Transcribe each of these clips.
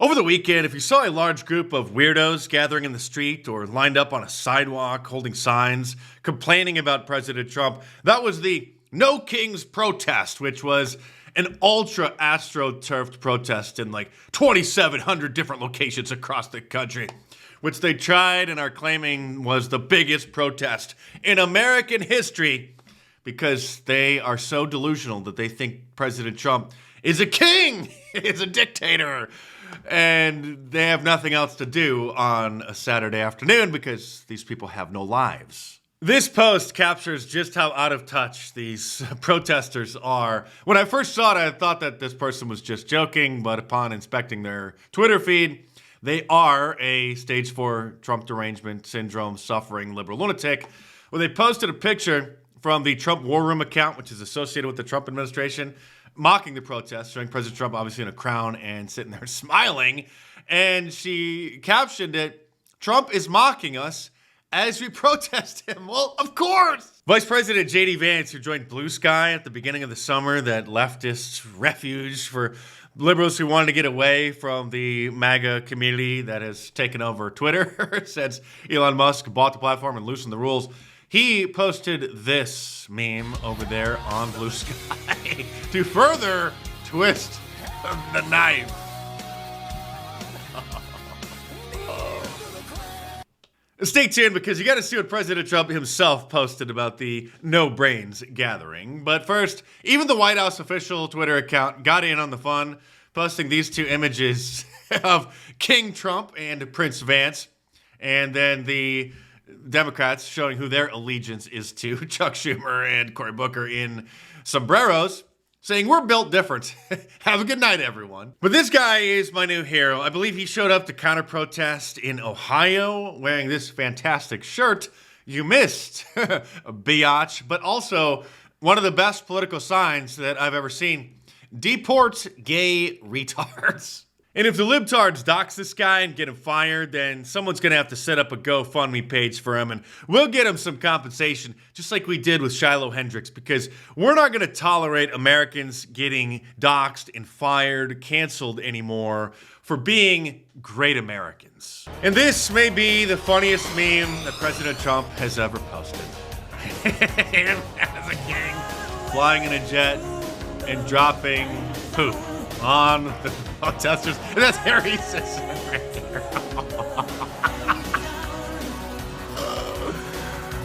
Over the weekend, if you saw a large group of weirdos gathering in the street or lined up on a sidewalk holding signs complaining about President Trump, that was the No Kings protest, which was an ultra astroturfed protest in like 2,700 different locations across the country, which they tried and are claiming was the biggest protest in American history because they are so delusional that they think President Trump is a king, is a dictator, and they have nothing else to do on a Saturday afternoon because these people have no lives. This post captures just how out of touch these protesters are. When I first saw it, I thought that this person was just joking, but upon inspecting their Twitter feed, they are a stage 4 Trump derangement syndrome suffering liberal lunatic. Well, they posted a picture from the Trump War Room account, which is associated with the Trump administration, mocking the protest, showing President Trump obviously in a crown and sitting there smiling. And she captioned it, "Trump is mocking us as we protest him." Well, of course! Vice President J.D. Vance, who joined Blue Sky at the beginning of the summer, that leftist refuge for liberals who wanted to get away from the MAGA community that has taken over Twitter since Elon Musk bought the platform and loosened the rules, he posted this meme over there on Blue Sky to further twist the knife. Stay tuned because you got to see what President Trump himself posted about the No Brains gathering. But first, even the White House official Twitter account got in on the fun, posting these two images of King Trump and Prince Vance, and then the Democrats showing who their allegiance is to, Chuck Schumer and Cory Booker in sombreros, saying, "We're built different." Have a good night, everyone. But this guy is my new hero. I believe he showed up to counter-protest in Ohio wearing this fantastic shirt. You missed, biatch. But also, one of the best political signs that I've ever seen. Deport gay retards. And if the libtards dox this guy and get him fired, then someone's going to have to set up a GoFundMe page for him, and we'll get him some compensation, just like we did with Shiloh Hendricks, because we're not going to tolerate Americans getting doxed and fired, canceled anymore for being great Americans. And this may be the funniest meme that President Trump has ever posted. Him as a king, flying in a jet and dropping poop on the protesters. And that's Harry Sisson right there.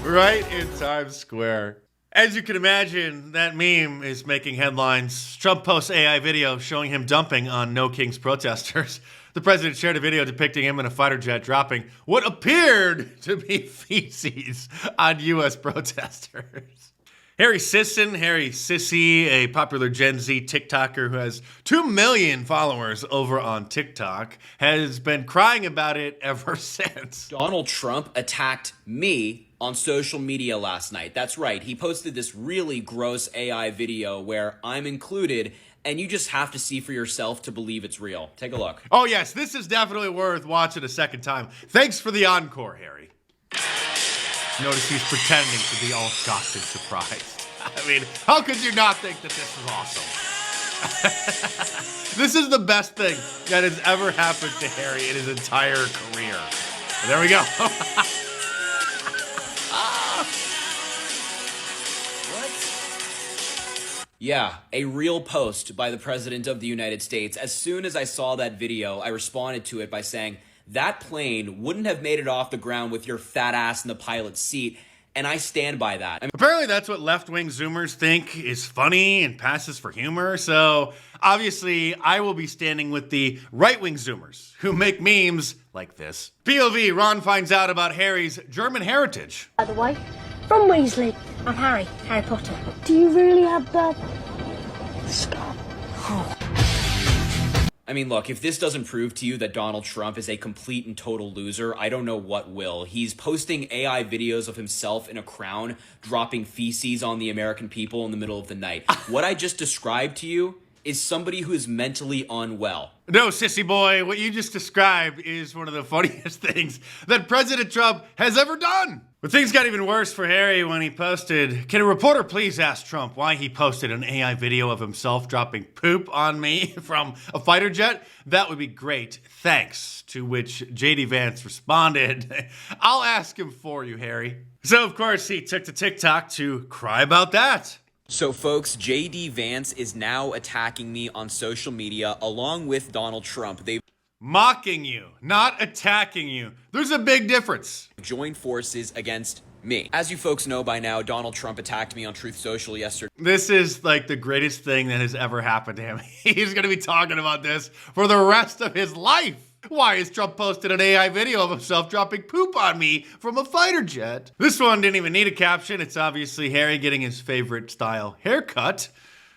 Right in Times Square. As you can imagine, that meme is making headlines. Trump posts AI video showing him dumping on No Kings protesters. The president shared a video depicting him in a fighter jet dropping what appeared to be feces on U.S. protesters. Harry Sisson, Harry Sissy, a popular Gen Z TikToker who has 2 million followers over on TikTok, has been crying about it ever since. Donald Trump attacked me on social media last night. That's right. He posted this really gross AI video where I'm included, and you just have to see for yourself to believe it's real. Take a look. Oh yes, this is definitely worth watching a second time. Thanks for the encore, Harry. Notice he's pretending to be all shocked and surprised. I mean, how could you not think that this is awesome? This is the best thing that has ever happened to Harry in his entire career. But there we go. Yeah, a real post by the President of the United States. As soon as I saw that video, I responded to it by saying, that plane wouldn't have made it off the ground with your fat ass in the pilot's seat, and I stand by that. Apparently that's what left-wing Zoomers think is funny and passes for humor, so obviously I will be standing with the right-wing Zoomers who make memes like this. POV, Ron finds out about Harry's German heritage. By the way, from Weasley, I'm Harry Potter. Do you really have that scar? Oh. I mean, look, if this doesn't prove to you that Donald Trump is a complete and total loser, I don't know what will. He's posting AI videos of himself in a crown, dropping feces on the American people in the middle of the night. What I just described to you is somebody who is mentally unwell. No, sissy boy, what you just described is one of the funniest things that President Trump has ever done. But things got even worse for Harry when he posted, "Can a reporter please ask Trump why he posted an AI video of himself dropping poop on me from a fighter jet? That would be great. Thanks." To which JD Vance responded, "I'll ask him for you, Harry." So, of course, he took to TikTok to cry about that. So folks, JD Vance is now attacking me on social media along with Donald Trump. They've Mocking you, not attacking you. There's a big difference. joined forces against me. As you folks know by now, Donald Trump attacked me on Truth Social yesterday. This is like the greatest thing that has ever happened to him. He's going to be talking about this for the rest of his life. Why has Trump posted an AI video of himself dropping poop on me from a fighter jet? This one didn't even need a caption. It's obviously Harry getting his favorite style haircut.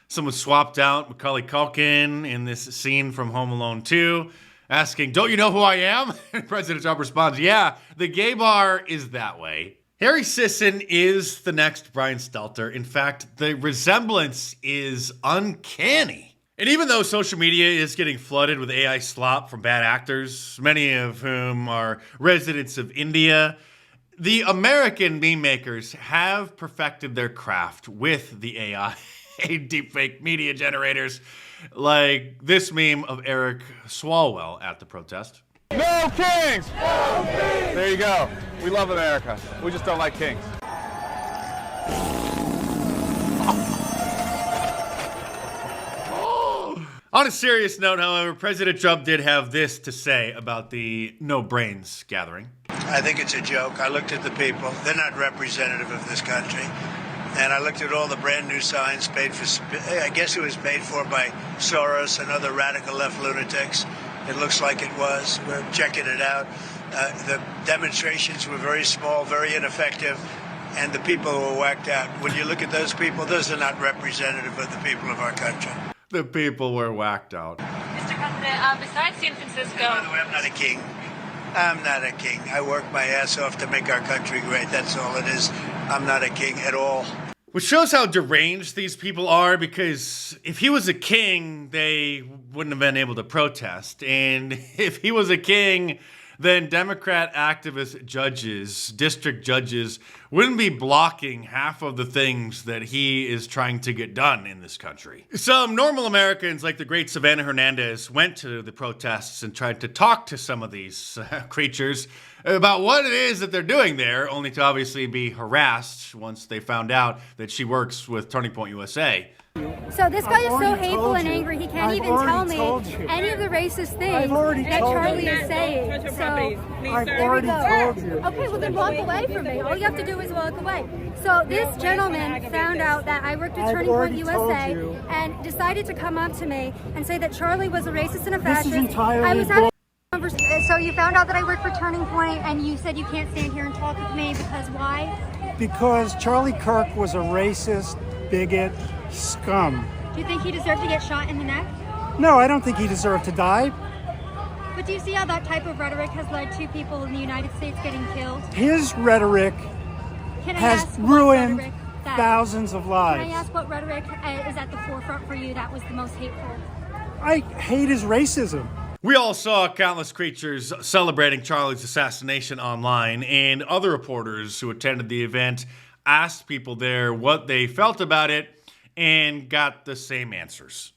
Someone swapped out Macaulay Culkin in this scene from Home Alone 2, asking, "Don't you know who I am?" And President Trump responds, "Yeah, the gay bar is that way." Harry Sisson is the next Brian Stelter. In fact, the resemblance is uncanny. And even though social media is getting flooded with AI slop from bad actors, many of whom are residents of India, the American meme makers have perfected their craft with the AI deepfake media generators, like this meme of Eric Swalwell at the protest. No kings! No kings! There you go. We love America. We just don't like kings. On a serious note, however, President Trump did have this to say about the No Brains gathering. I think it's a joke. I looked at the people. They're not representative of this country. And I looked at all the brand new signs paid for, I guess it was paid for by Soros and other radical left lunatics. It looks like it was. We're checking it out. The demonstrations were very small, very ineffective, and the people were whacked out. When you look at those people, those are not representative of the people of our country. The people were whacked out. Mr. President, besides San Francisco... By the way, I'm not a king. I'm not a king. I work my ass off to make our country great. That's all it is. I'm not a king at all. Which shows how deranged these people are, because if he was a king, they wouldn't have been able to protest. And if he was a king, then Democrat activist judges, district judges, wouldn't be blocking half of the things that he is trying to get done in this country. Some normal Americans, like the great Savannah Hernandez, went to the protests and tried to talk to some of these creatures about what it is that they're doing there, only to obviously be harassed once they found out that she works with Turning Point USA. So this guy is so hateful and angry, he can't even tell me any of the racist things that Charlie is saying. So I've already told you. Okay, well then walk away from me. All you have to do is walk away. So this gentleman found out that I worked at Turning Point USA and decided to come up to me and say that Charlie was a racist and a fascist. This is entirely I was having a conversation. So you found out that I worked for Turning Point and you said you can't stand here and talk with me because why? Because Charlie Kirk was a racist, bigot, scum. Do you think he deserved to get shot in the neck? No, I don't think he deserved to die. But do you see how that type of rhetoric has led to people in the United States getting killed? His rhetoric Can I has ask what ruined rhetoric that- thousands of Can lives. I ask what rhetoric is at the forefront for you that was the most hateful? I hate his racism. We all saw countless creatures celebrating Charlie's assassination online, and other reporters who attended the event asked people there what they felt about it and got the same answers.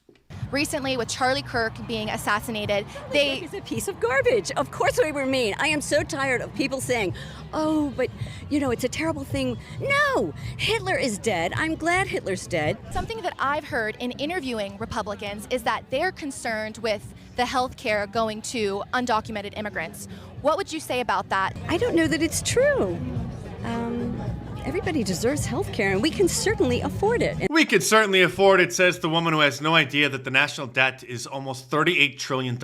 Recently, with Charlie Kirk being assassinated, He's a piece of garbage. Of course we were mean. I am so tired of people saying, oh, but, you know, it's a terrible thing. No, Hitler is dead. I'm glad Hitler's dead. Something that I've heard in interviewing Republicans is that they're concerned with the health care going to undocumented immigrants. What would you say about that? I don't know that it's true. Everybody deserves health care, and we can certainly afford it. We can certainly afford it, says the woman who has no idea that the national debt is almost $38 trillion,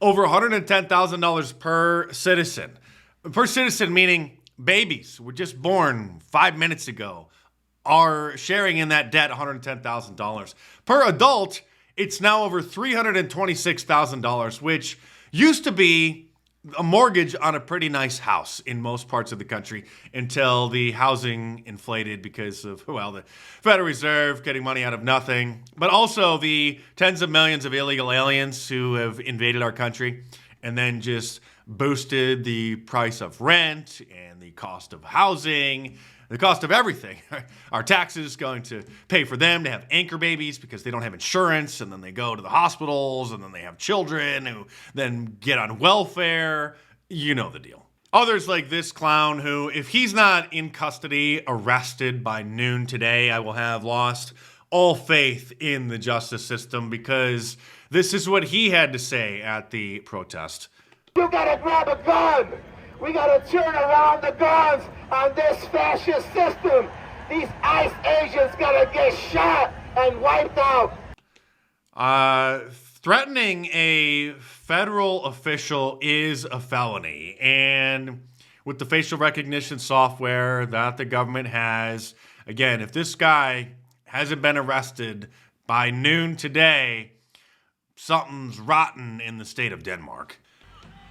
over $110,000 per citizen. Per citizen meaning babies were just born 5 minutes ago are sharing in that debt $110,000. Per adult, it's now over $326,000, which used to be a mortgage on a pretty nice house in most parts of the country until the housing inflated because of, well, the Federal Reserve getting money out of nothing, but also the tens of millions of illegal aliens who have invaded our country and then just boosted the price of rent and the cost of housing, the cost of everything. Our taxes going to pay for them to have anchor babies because they don't have insurance, and then they go to the hospitals, and then they have children who then get on welfare. You know the deal. Others like this clown who, if he's not in custody, arrested by noon today, I will have lost all faith in the justice system, because this is what he had to say at the protest. You gotta grab a gun. We gotta turn around the guns on this fascist system. These ICE agents gotta get shot and wiped out. Threatening a federal official is a felony. And with the facial recognition software that the government has, again, if this guy hasn't been arrested by noon today, something's rotten in the state of Denmark.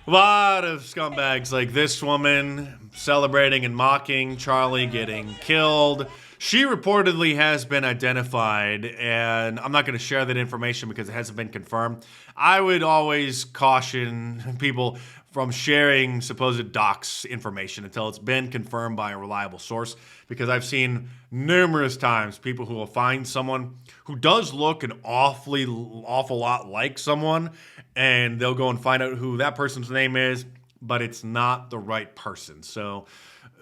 A lot of scumbags like this woman celebrating and mocking Charlie getting killed. She reportedly has been identified, and I'm not going to share that information because it hasn't been confirmed. I would always caution people from sharing supposed dox information until it's been confirmed by a reliable source, because I've seen numerous times people who will find someone who does look an awful lot like someone, and they'll go and find out who that person's name is, but it's not the right person. So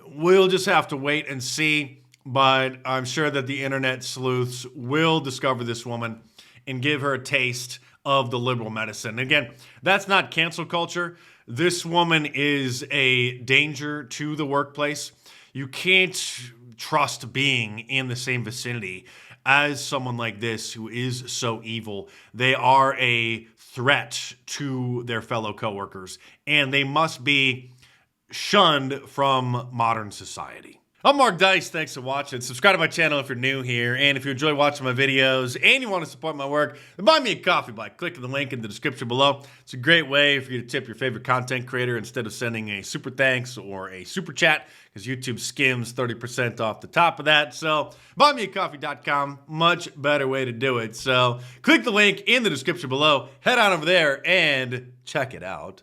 we'll just have to wait and see, but I'm sure that the internet sleuths will discover this woman and give her a taste of the liberal medicine. Again, that's not cancel culture. This woman is a danger to the workplace. You can't trust being in the same vicinity as someone like this who is so evil. They are a threat to their fellow coworkers, and they must be shunned from modern society. I'm Mark Dice. Thanks for watching. Subscribe to my channel if you're new here. And if you enjoy watching my videos and you want to support my work, then buy me a coffee by clicking the link in the description below. It's a great way for you to tip your favorite content creator instead of sending a super thanks or a super chat, because YouTube skims 30% off the top of that. So buymeacoffee.com, much better way to do it. So click the link in the description below, head on over there and check it out.